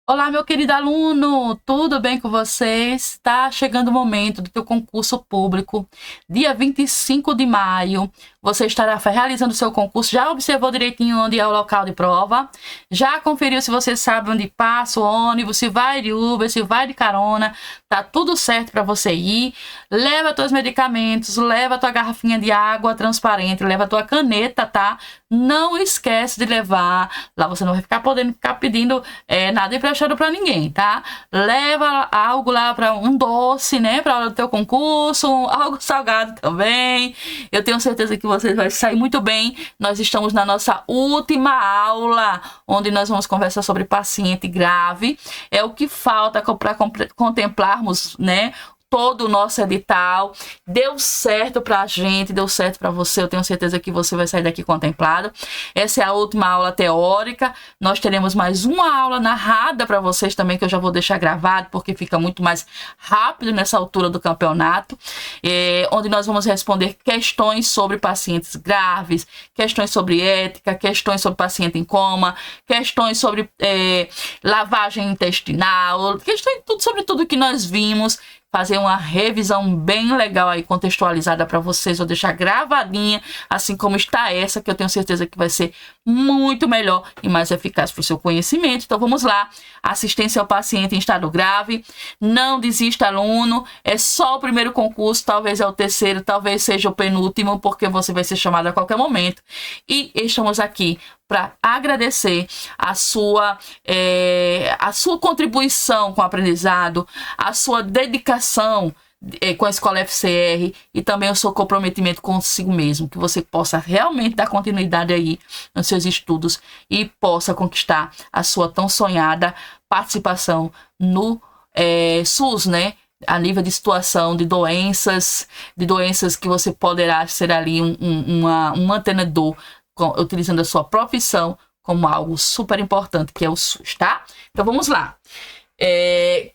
Olá, meu querido aluno, tudo bem com vocês? Está chegando o momento do teu concurso público, dia 25 de maio. Você estará realizando o seu concurso. Já observou direitinho onde é o local de prova? Já conferiu se você sabe onde passa o ônibus, se vai de Uber, se vai de carona? Tá tudo certo para você ir. Leva teus medicamentos, leva tua garrafinha de água transparente, leva tua caneta, tá? Não esquece de levar. Lá você não vai podendo ficar pedindo nada emprestado para ninguém, tá? Leva algo lá para um doce, né? Para o teu concurso, algo salgado também. Eu tenho certeza que você vai sair muito bem. Nós estamos na nossa última aula, onde nós vamos conversar sobre paciente grave. É o que falta para contemplarmos, né? Todo o nosso edital deu certo pra gente, deu certo para você. Eu tenho certeza que você vai sair daqui contemplado. Essa é a última aula teórica. Nós teremos mais uma aula narrada para vocês também, que eu já vou deixar gravado, porque fica muito mais rápido nessa altura do campeonato, onde nós vamos responder questões sobre pacientes graves, questões sobre ética, questões sobre paciente em coma, questões sobre lavagem intestinal, questões sobre tudo que nós vimos. Fazer uma revisão bem legal aí, contextualizada para vocês. Vou deixar gravadinha, assim como está essa, que eu tenho certeza que vai ser muito melhor e mais eficaz para o seu conhecimento. Então vamos lá. Assistência ao paciente em estado grave. Não desista, aluno. É só o primeiro concurso, talvez é o terceiro, talvez seja o penúltimo, porque você vai ser chamado a qualquer momento. E estamos aqui para agradecer a sua contribuição com o aprendizado, a sua dedicação com a Escola FCR e também o seu comprometimento consigo mesmo, que você possa realmente dar continuidade aí nos seus estudos e possa conquistar a sua tão sonhada participação no SUS, né? A nível de situação de doenças que você poderá ser ali um mantenedor, utilizando a sua profissão como algo super importante, que é o SUS, tá? Então vamos lá.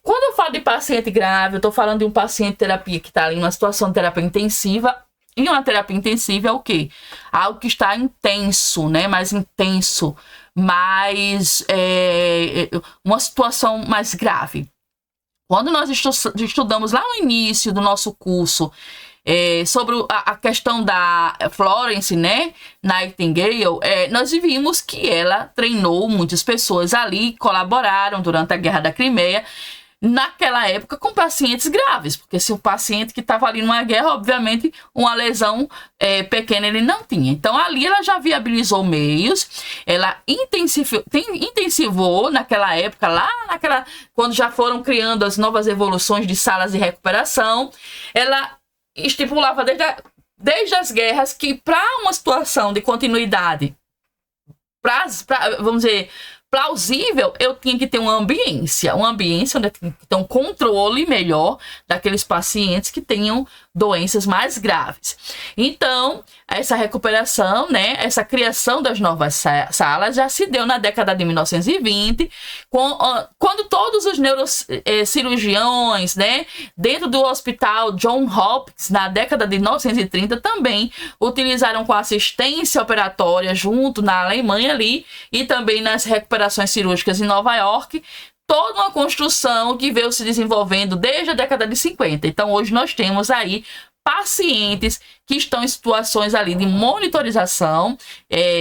Quando eu falo de paciente grave, eu tô falando de um paciente de terapia que está ali numa situação de terapia intensiva. E uma terapia intensiva é o quê? Algo que está intenso, né? Mais intenso, mais uma situação mais grave. Quando nós estudamos lá no início do nosso curso sobre a questão da Florence, né, Nightingale, nós vimos que ela treinou muitas pessoas ali, colaboraram durante a Guerra da Crimeia, naquela época com pacientes graves, porque se o paciente que estava ali numa guerra, obviamente uma lesão pequena ele não tinha. Então ali ela já viabilizou meios, ela intensivou naquela época, quando já foram criando as novas evoluções de salas de recuperação, ela estipulava desde as guerras que para uma situação de continuidade, vamos dizer, plausível, eu tinha que ter uma ambiência onde eu tinha que ter um controle melhor daqueles pacientes que tenham doenças mais graves. Então, essa recuperação, né, essa criação das novas salas já se deu na década de 1920, quando todos os neurocirurgiões, né, dentro do hospital John Hopkins, na década de 1930, também utilizaram com assistência operatória junto na Alemanha ali, e também nas recuperações cirúrgicas em Nova York, toda uma construção que veio se desenvolvendo desde a década de 50. Então, hoje nós temos aí pacientes que estão em situações ali de monitorização,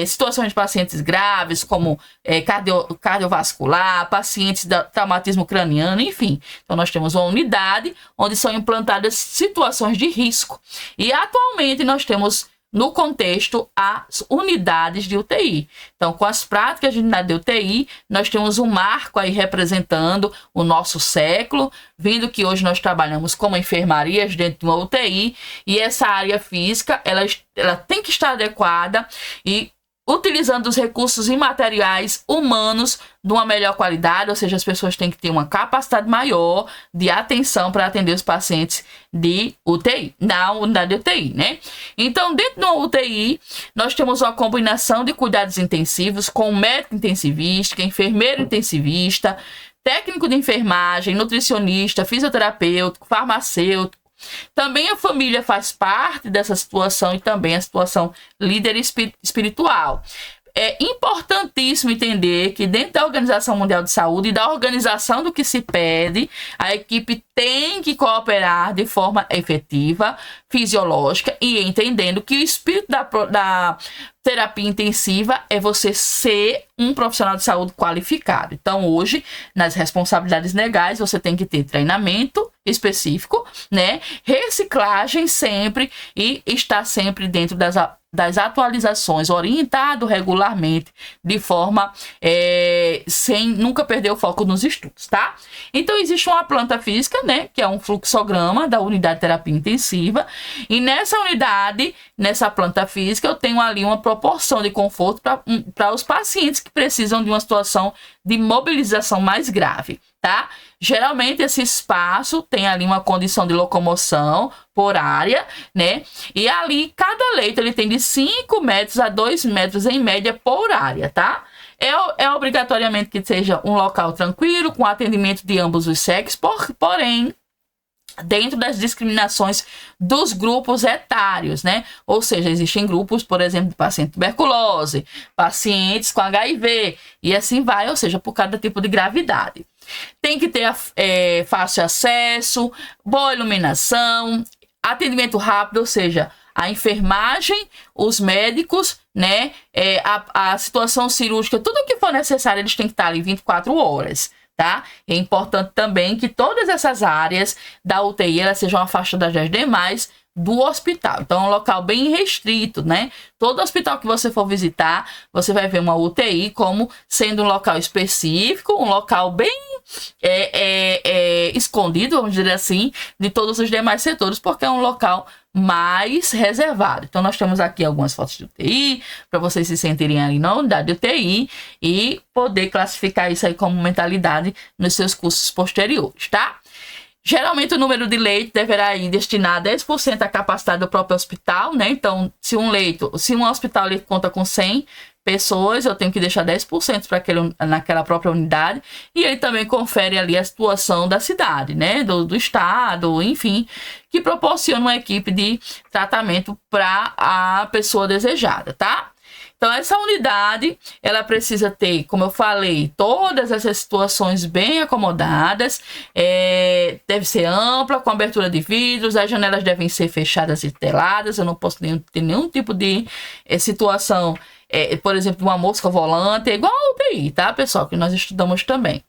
situações de pacientes graves, como cardiovascular, pacientes de traumatismo craniano, enfim. Então, nós temos uma unidade onde são implantadas situações de risco. E, atualmente, nós temos no contexto as unidades de UTI. Então, com as práticas de unidade de UTI, nós temos um marco aí representando o nosso século, vendo que hoje nós trabalhamos como enfermarias dentro de uma UTI, e essa área física, ela tem que estar adequada e utilizando os recursos imateriais humanos de uma melhor qualidade, ou seja, as pessoas têm que ter uma capacidade maior de atenção para atender os pacientes de UTI, na unidade de UTI, né? Então, dentro da UTI, nós temos uma combinação de cuidados intensivos com médico intensivista, enfermeiro intensivista, técnico de enfermagem, nutricionista, fisioterapeuta, farmacêutico. Também a família faz parte dessa situação e também a situação líder espiritual. é importantíssimo entender que dentro da Organização Mundial de Saúde e da organização do que se pede, a equipe tem que cooperar de forma efetiva, fisiológica e entendendo que o espírito da terapia intensiva é você ser um profissional de saúde qualificado. Então, hoje, nas responsabilidades legais, você tem que ter treinamento específico, né? Reciclagem sempre e estar sempre dentro das atualizações, orientado regularmente, de forma sem nunca perder o foco nos estudos, tá? Então, existe uma planta física, né? Que é um fluxograma da unidade de terapia intensiva. E nessa unidade, nessa planta física, eu tenho ali uma proporção de conforto para os pacientes que precisam de uma situação de mobilização mais grave, tá? Geralmente esse espaço tem ali uma condição de locomoção por área, né? E ali cada leito ele tem de 5 metros a 2 metros em média por área, tá? É obrigatoriamente que seja um local tranquilo, com atendimento de ambos os sexos, porém, dentro das discriminações dos grupos etários, né? Ou seja, existem grupos, por exemplo, de paciente tuberculose, pacientes com HIV, e assim vai, ou seja, por cada tipo de gravidade. Tem que ter fácil acesso, boa iluminação, atendimento rápido, ou seja, a enfermagem, os médicos, né? A situação cirúrgica, tudo o que for necessário, eles têm que estar ali 24 horas. Tá? É importante também que todas essas áreas da UTI elas sejam afastadas das demais do hospital. Então, é um local bem restrito, né? Todo hospital que você for visitar, você vai ver uma UTI como sendo um local específico, um local bem escondido, vamos dizer assim, de todos os demais setores, porque é um local mais reservado. Então, nós temos aqui algumas fotos de UTI, para vocês se sentirem ali na unidade de UTI e poder classificar isso aí como mentalidade nos seus cursos posteriores, tá? Geralmente, o número de leitos deverá ir destinar 10% à capacidade do próprio hospital, né? Então, se um hospital ele conta com 100 pessoas, eu tenho que deixar 10% para naquela própria unidade, e ele também confere ali a situação da cidade, né, do estado, enfim, que proporciona uma equipe de tratamento para a pessoa desejada, tá? Então, essa unidade, ela precisa ter, como eu falei, todas essas situações bem acomodadas, deve ser ampla, com abertura de vidros, as janelas devem ser fechadas e teladas, eu não posso ter nenhum tipo de situação, por exemplo, uma mosca volante, é igual a UTI, tá, pessoal, que nós estudamos também.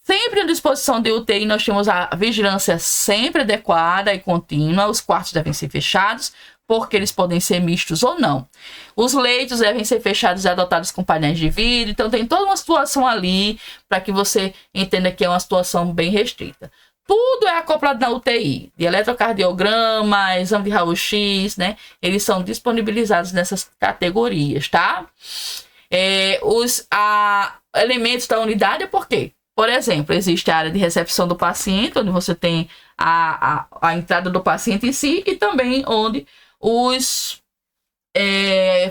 Sempre à disposição de UTI, nós temos a vigilância sempre adequada e contínua, os quartos devem ser fechados, porque eles podem ser mistos ou não. Os leitos devem ser fechados e adotados com painéis de vidro, então tem toda uma situação ali para que você entenda que é uma situação bem restrita. Tudo é acoplado na UTI, de eletrocardiograma, exame de raio-x, né? Eles são disponibilizados nessas categorias, tá? Os elementos da unidade é por quê? Por exemplo, existe a área de recepção do paciente, onde você tem a entrada do paciente em si, e também onde os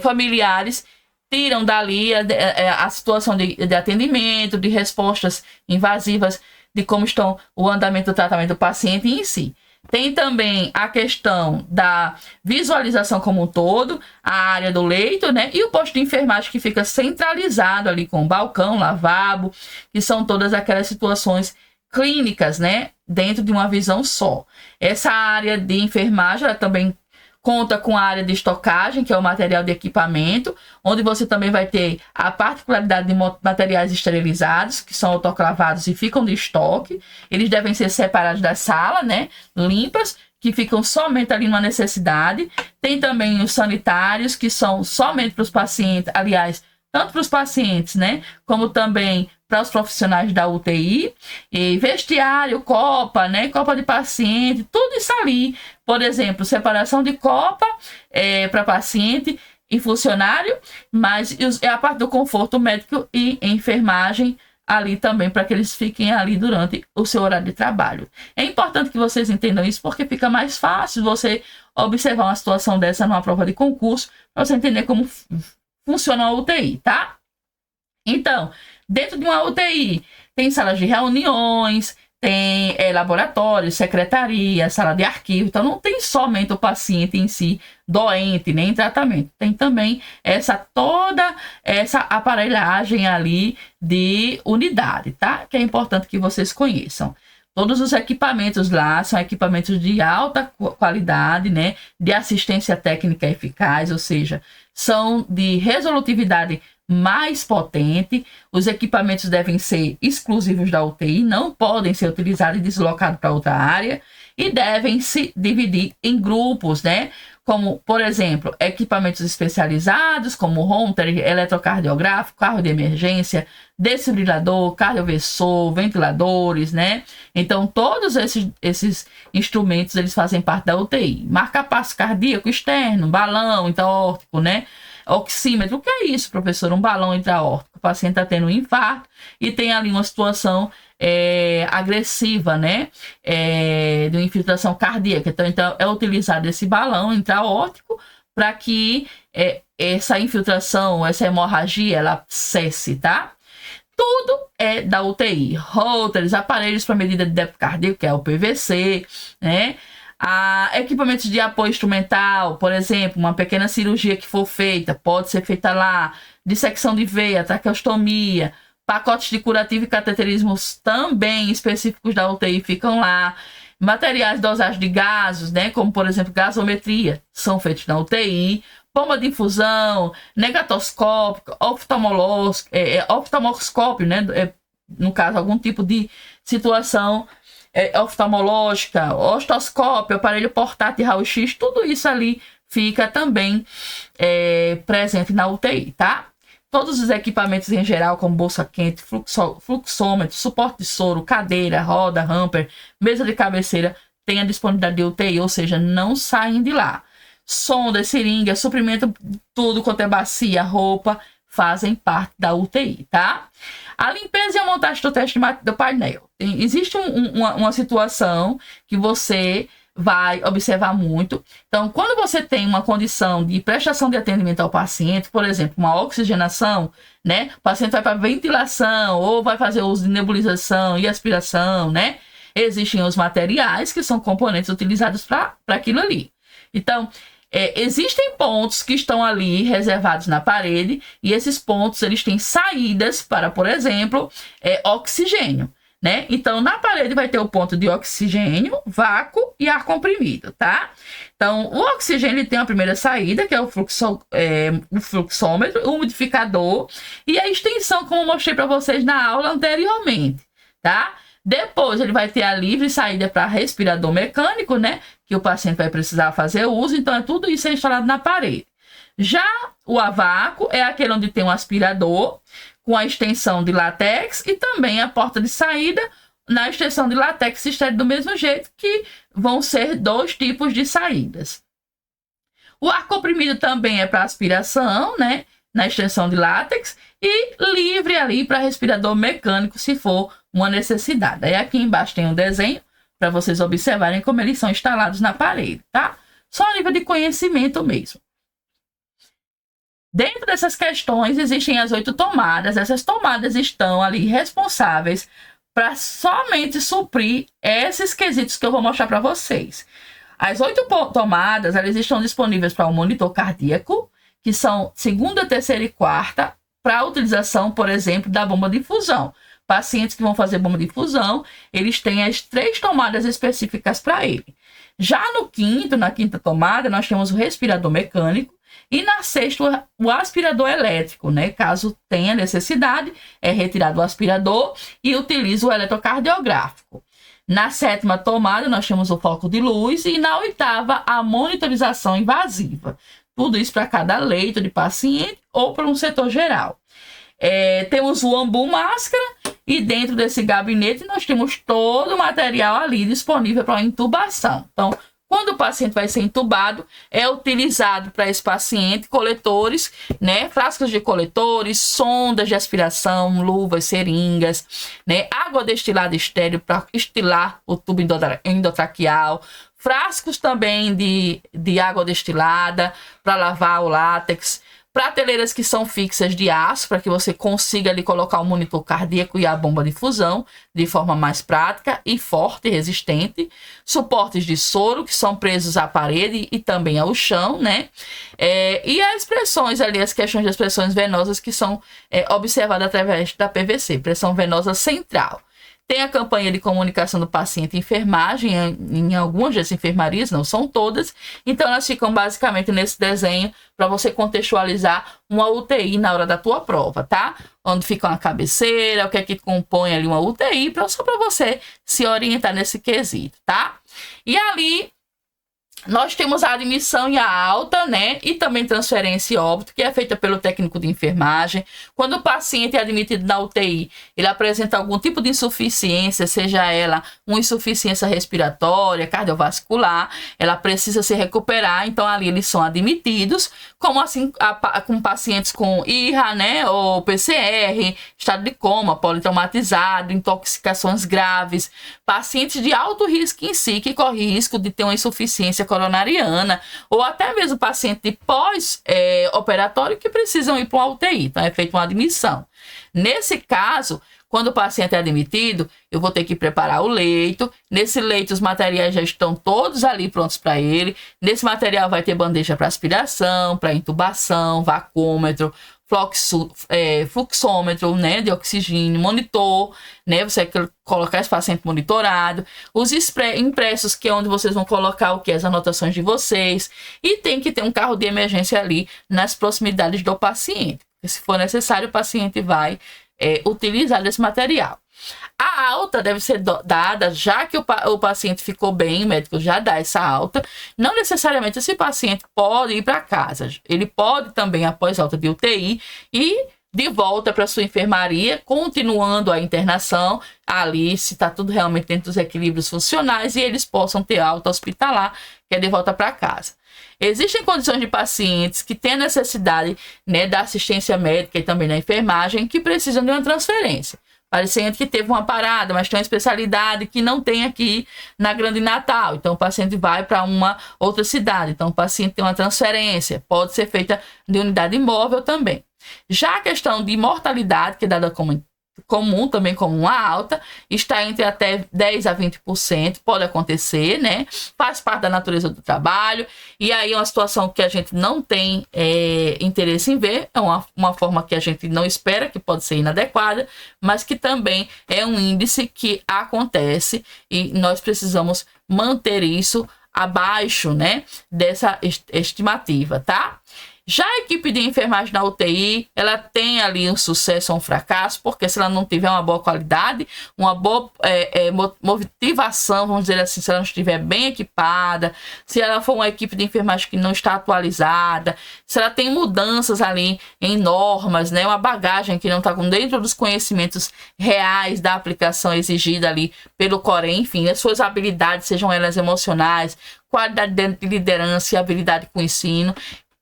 familiares tiram dali a situação de atendimento, de respostas invasivas, de como estão o andamento do tratamento do paciente em si. Tem também a questão da visualização como um todo, a área do leito, né? E o posto de enfermagem que fica centralizado ali com balcão, lavabo, que são todas aquelas situações clínicas, né? Dentro de uma visão só. Essa área de enfermagem, ela também conta com a área de estocagem, que é o material de equipamento, onde você também vai ter a particularidade de materiais esterilizados, que são autoclavados e ficam de estoque. Eles devem ser separados da sala, né? Limpas, que ficam somente ali numa necessidade. Tem também os sanitários, que são somente para os pacientes, aliás, tanto para os pacientes, né? Como também para os profissionais da UTI, e vestiário, copa, né? Copa de paciente, tudo isso ali. Por exemplo, separação de copa para paciente e funcionário, mas é a parte do conforto médico e enfermagem ali também, para que eles fiquem ali durante o seu horário de trabalho. É importante que vocês entendam isso, porque fica mais fácil você observar uma situação dessa numa prova de concurso, para você entender como funciona a UTI, tá? Então, dentro de uma UTI, tem salas de reuniões, tem laboratório, secretaria, sala de arquivo. Então, não tem somente o paciente em si doente, nem tratamento. Tem também toda essa aparelhagem ali de unidade, tá? Que é importante que vocês conheçam. Todos os equipamentos lá são equipamentos de alta qualidade, né? De assistência técnica eficaz, ou seja, são de resolutividade mais potente. Os equipamentos devem ser exclusivos da UTI, não podem ser utilizados e deslocados para outra área, e devem se dividir em grupos, né? Como, por exemplo, equipamentos especializados, como Holter, eletrocardiográfico, carro de emergência, desfibrilador, cardioversor, ventiladores, né? Então, todos esses instrumentos, eles fazem parte da UTI. Marca-passo cardíaco externo, balão intra-aórtico, né? Oxímetro. O que é isso, professor? Um balão intra-aórtico. O paciente está tendo um infarto e tem ali uma situação agressiva, né? De infiltração cardíaca. Então, é utilizado esse balão intra-aórtico para que essa infiltração, essa hemorragia, ela cesse, tá? Tudo é da UTI. Holters, aparelhos para medida de débito cardíaco, que é o PVC, né? Equipamentos de apoio instrumental, por exemplo, uma pequena cirurgia que for feita, pode ser feita lá. Dissecção de veia, traqueostomia, pacotes de curativo e cateterismos também específicos da UTI ficam lá. Materiais de dosagem de gases, né, como por exemplo gasometria, são feitos na UTI. Pompa de infusão, negatoscópio, oftalmoscópio, né, no caso, algum tipo de situação oftalmológica, ostoscópio, aparelho portátil de raio-x, tudo isso ali fica também presente na UTI, tá? Todos os equipamentos em geral, como bolsa quente, fluxômetro, suporte de soro, cadeira, roda, hamper, mesa de cabeceira, tem a disponibilidade de UTI, ou seja, não saem de lá. Sonda, seringa, suprimento, tudo quanto é bacia, roupa, fazem parte da UTI, tá? A limpeza e a montagem do teste do painel. Existe uma situação que você vai observar muito. Então, quando você tem uma condição de prestação de atendimento ao paciente, por exemplo, uma oxigenação, né? O paciente vai para ventilação ou vai fazer uso de nebulização e aspiração, né? Existem os materiais que são componentes utilizados para aquilo ali. Então, existem pontos que estão ali reservados na parede e esses pontos eles têm saídas para, por exemplo, oxigênio, né? Então, na parede vai ter o ponto de oxigênio, vácuo e ar comprimido, tá? Então, o oxigênio ele tem a primeira saída, que é o fluxômetro, o umidificador e a extensão, como eu mostrei para vocês na aula anteriormente, tá? Depois, ele vai ter a livre saída para respirador mecânico, né? Que o paciente vai precisar fazer uso. Então, tudo isso é instalado na parede. Já o a vácuo é aquele onde tem um aspirador com a extensão de látex e também a porta de saída na extensão de látex estéreo do mesmo jeito, que vão ser 2 tipos de saídas. O ar comprimido também é para aspiração, né? Na extensão de látex e livre ali para respirador mecânico, se for uma necessidade. Aí aqui embaixo tem um desenho para vocês observarem como eles são instalados na parede, tá? Só a nível de conhecimento mesmo. Dentro dessas questões existem as 8 tomadas. Essas tomadas estão ali responsáveis para somente suprir esses quesitos que eu vou mostrar para vocês. As 8 tomadas, elas estão disponíveis para o monitor cardíaco, que são segunda, terceira e quarta, para utilização, por exemplo, da bomba de infusão. Pacientes que vão fazer bomba de infusão, eles têm as 3 tomadas específicas para ele. Já na quinta tomada, nós temos o respirador mecânico e na sexta o aspirador elétrico, né? Caso tenha necessidade, é retirado o aspirador e utiliza o eletrocardiográfico. Na 7ª tomada, nós temos o foco de luz e na 8ª, a monitorização invasiva. Tudo isso para cada leito de paciente ou para um setor geral. Temos o ambu máscara e dentro desse gabinete nós temos todo o material ali disponível para intubação. Então, quando o paciente vai ser intubado, é utilizado para esse paciente coletores, né? Frascos de coletores, sondas de aspiração, luvas, seringas, né? Água destilada estéril para estilar o tubo endotraqueal, frascos também de água destilada para lavar o látex, Prateleiras que são fixas de aço, para que você consiga ali colocar o monitor cardíaco e a bomba de fusão de forma mais prática e forte e resistente. Suportes de soro, que são presos à parede e também ao chão, né? E as pressões ali, as questões das pressões venosas que são observadas através da PVC, pressão venosa central. Tem a campanha de comunicação do paciente e enfermagem em algumas das enfermarias, não são todas. Então, elas ficam basicamente nesse desenho para você contextualizar uma UTI na hora da tua prova, tá? Onde fica uma cabeceira, o que é que compõe ali uma UTI, só para você se orientar nesse quesito, tá? E ali nós temos a admissão e a alta, né? E também transferência e óbito, que é feita pelo técnico de enfermagem. Quando o paciente é admitido na UTI, ele apresenta algum tipo de insuficiência, seja ela uma insuficiência respiratória, cardiovascular, ela precisa se recuperar, então ali eles são admitidos, como assim com pacientes com IRRA, né? Ou PCR, estado de coma, politraumatizado, intoxicações graves, pacientes de alto risco em si, que corre risco de ter uma insuficiência coronariana, ou até mesmo paciente de pós-operatório que precisam ir para uma UTI. Então, é feita uma admissão. Nesse caso, quando o paciente é admitido, eu vou ter que preparar o leito. Nesse leito, os materiais já estão todos ali prontos para ele. Nesse material vai ter bandeja para aspiração, para intubação, vacômetro, fluxômetro, né, de oxigênio, monitor, né, você vai colocar esse paciente monitorado, os impressos, que é onde vocês vão colocar o que? As anotações de vocês, e tem que ter um carro de emergência ali nas proximidades do paciente, porque se for necessário, o paciente vai utilizar esse material. A alta deve ser dada já que o paciente ficou bem, o médico já dá essa alta. Não necessariamente esse paciente pode ir para casa. Ele pode também, após alta de UTI, ir de volta para sua enfermaria, continuando a internação ali, se está tudo realmente dentro dos equilíbrios funcionais, e eles possam ter alta hospitalar, que é de volta para casa. Existem condições de pacientes que têm necessidade, né, da assistência médica e também da enfermagem, que precisam de uma transferência. Paciente que teve uma parada, mas tem uma especialidade que não tem aqui na Grande Natal. Então, o paciente vai para uma outra cidade. Então, o paciente tem uma transferência. Pode ser feita de unidade imóvel também. Já a questão de mortalidade, que é dada como comum, também como uma alta, está entre até 10 a 20%, pode acontecer, né? Faz parte da natureza do trabalho, e aí é uma situação que a gente não tem interesse em ver, é uma forma que a gente não espera, que pode ser inadequada, mas que também é um índice que acontece, e nós precisamos manter isso abaixo, né, dessa estimativa, tá? Já a equipe de enfermagem na UTI, ela tem ali um sucesso ou um fracasso, porque se ela não tiver uma boa qualidade, uma boa motivação, vamos dizer assim, se ela não estiver bem equipada, se ela for uma equipe de enfermagem que não está atualizada, se ela tem mudanças ali em normas, né, uma bagagem que não está dentro dos conhecimentos reais da aplicação exigida ali pelo Corém, enfim, as suas habilidades, sejam elas emocionais, qualidade de liderança e habilidade com o ensino.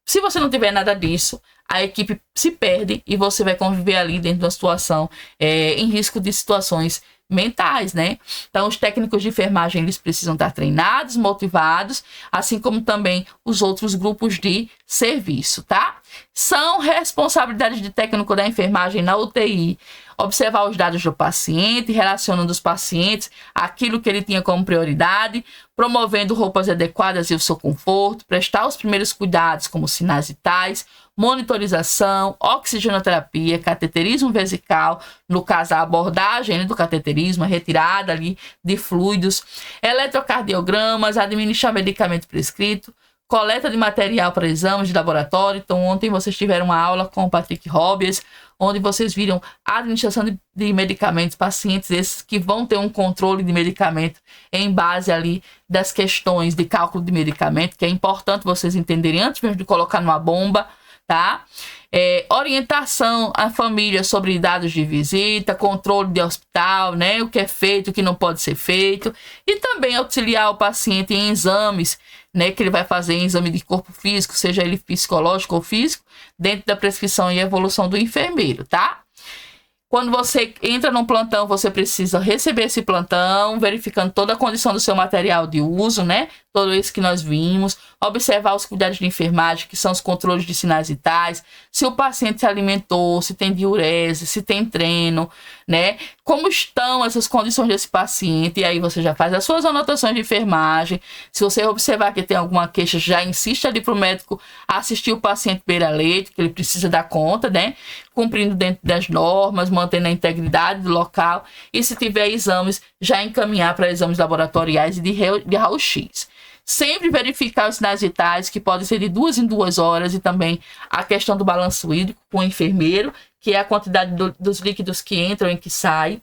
Se você não tiver nada disso, a equipe se perde e você vai conviver ali dentro de uma situação em risco de situações mentais, né? Então, os técnicos de enfermagem, eles precisam estar treinados, motivados, assim como também os outros grupos de serviço, tá? São responsabilidades de técnico da enfermagem na UTI observar os dados do paciente, relacionando os pacientes àquilo que ele tinha como prioridade, promovendo roupas adequadas e o seu conforto, prestar os primeiros cuidados como sinais vitais, monitorização, oxigenoterapia, cateterismo vesical, no caso a abordagem do cateterismo, a retirada ali de fluidos, eletrocardiogramas, administrar medicamento prescrito, coleta de material para exames de laboratório. Então, ontem vocês tiveram uma aula com o Patrick Robias, onde vocês viram a administração de medicamentos, pacientes esses que vão ter um controle de medicamento em base ali das questões de cálculo de medicamento, que é importante vocês entenderem antes mesmo de colocar numa bomba, tá? Orientação à família sobre dados de visita, controle de hospital, né? O que é feito, o que não pode ser feito, e também auxiliar o paciente em exames, né, que ele vai fazer em exame de corpo físico, seja ele psicológico ou físico, dentro da prescrição e evolução do enfermeiro, tá? Quando você entra num plantão, você precisa receber esse plantão, verificando toda a condição do seu material de uso, né? tudo isso que nós vimos, observar os cuidados de enfermagem, que são os controles de sinais vitais, se o paciente se alimentou, se tem diurese, se tem treino, né? Como estão essas condições desse paciente, e aí você já faz as suas anotações de enfermagem. Se você observar que tem alguma queixa, já insiste ali para o médico assistir o paciente beira-leito, que ele precisa dar conta, né? Cumprindo dentro das normas, mantendo a integridade do local, e se tiver exames, já encaminhar para exames laboratoriais e de raio-x. Sempre verificar os sinais vitais, que podem ser de 2 em 2 horas, e também a questão do balanço hídrico com o enfermeiro, que é a quantidade dos líquidos que entram e que saem.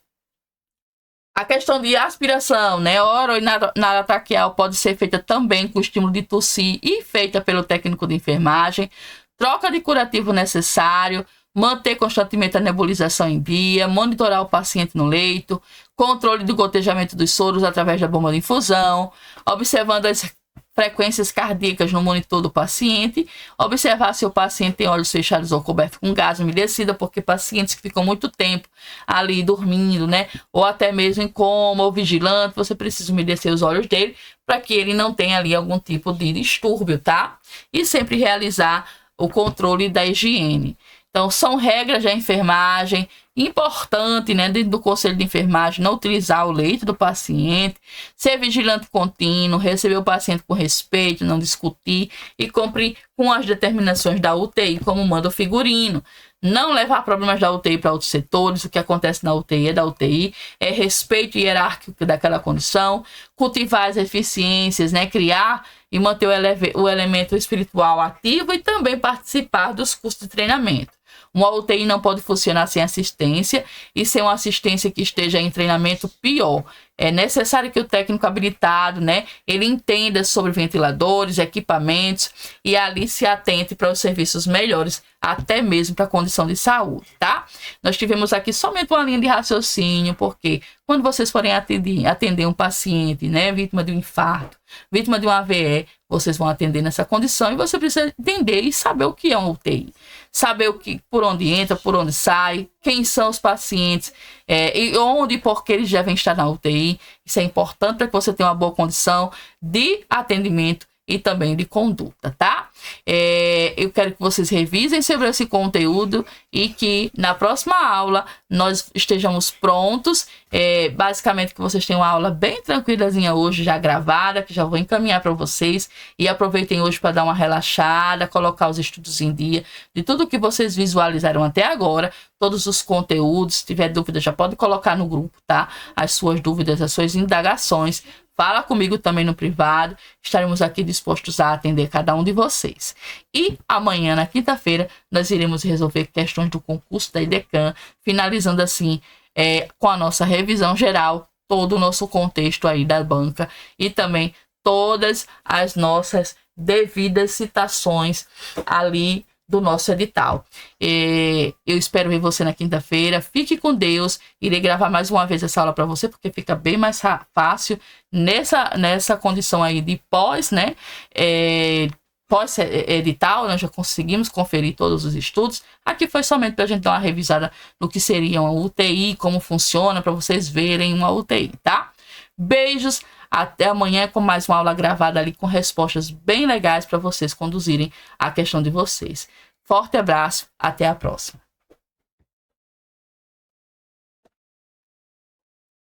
A questão de aspiração, né, oro e naratraqueal pode ser feita também com estímulo de tossir e feita pelo técnico de enfermagem. Troca de curativo necessário, manter constantemente a nebulização em dia, monitorar o paciente no leito, controle do gotejamento dos soros através da bomba de infusão, observando as frequências cardíacas no monitor do paciente, observar se o paciente tem olhos fechados ou coberto com gás umedecida, porque pacientes que ficam muito tempo ali dormindo, né, ou até mesmo em coma ou vigilante, você precisa umedecer os olhos dele para que ele não tenha ali algum tipo de distúrbio, tá? E sempre realizar o controle da higiene. Então, são regras da enfermagem, importante, né, dentro do conselho de enfermagem, não utilizar o leito do paciente, ser vigilante contínuo, receber o paciente com respeito, não discutir e cumprir com as determinações da UTI, como manda o figurino. Não levar problemas da UTI para outros setores, o que acontece na UTI é da UTI, é respeito hierárquico daquela condição, cultivar as eficiências, né, criar e manter o elemento espiritual ativo e também participar dos cursos de treinamento. Uma UTI não pode funcionar sem assistência, e sem uma assistência que esteja em treinamento, pior. É necessário que o técnico habilitado, né, ele entenda sobre ventiladores, equipamentos, e ali se atente para os serviços melhores, até mesmo para a condição de saúde, tá? Nós tivemos aqui somente uma linha de raciocínio, porque quando vocês forem atender um paciente, né, vítima de um infarto, vítima de um AVE, vocês vão atender nessa condição, e você precisa entender e saber o que é uma UTI. Saber por onde entra, por onde sai, quem são os pacientes, e onde e por que eles devem estar na UTI. Isso é importante para que você tenha uma boa condição de atendimento e também de conduta, tá? Eu quero que vocês revisem sobre esse conteúdo e que na próxima aula nós estejamos prontos. Basicamente que vocês tenham uma aula bem tranquilazinha hoje, já gravada, que já vou encaminhar para vocês, e aproveitem hoje para dar uma relaxada, colocar os estudos em dia, de tudo que vocês visualizaram até agora, todos os conteúdos. Se tiver dúvida, já pode colocar no grupo, tá? As suas dúvidas, as suas indagações. Fala comigo também no privado, estaremos aqui dispostos a atender cada um de vocês. E amanhã, na quinta-feira, nós iremos resolver questões do concurso da IDECAM, finalizando assim, com a nossa revisão geral, todo o nosso contexto aí da banca e também todas as nossas devidas citações ali do nosso edital. Eu espero ver você na quinta-feira. Fique com Deus. Irei gravar mais uma vez essa aula para você, porque fica bem mais fácil nessa condição aí de pós, né? Pós-edital, nós já conseguimos conferir todos os estudos. Aqui foi somente para a gente dar uma revisada no que seria uma UTI, como funciona, para vocês verem uma UTI, tá? Beijos, até amanhã com mais uma aula gravada ali com respostas bem legais para vocês conduzirem a questão de vocês. Forte abraço, até a próxima.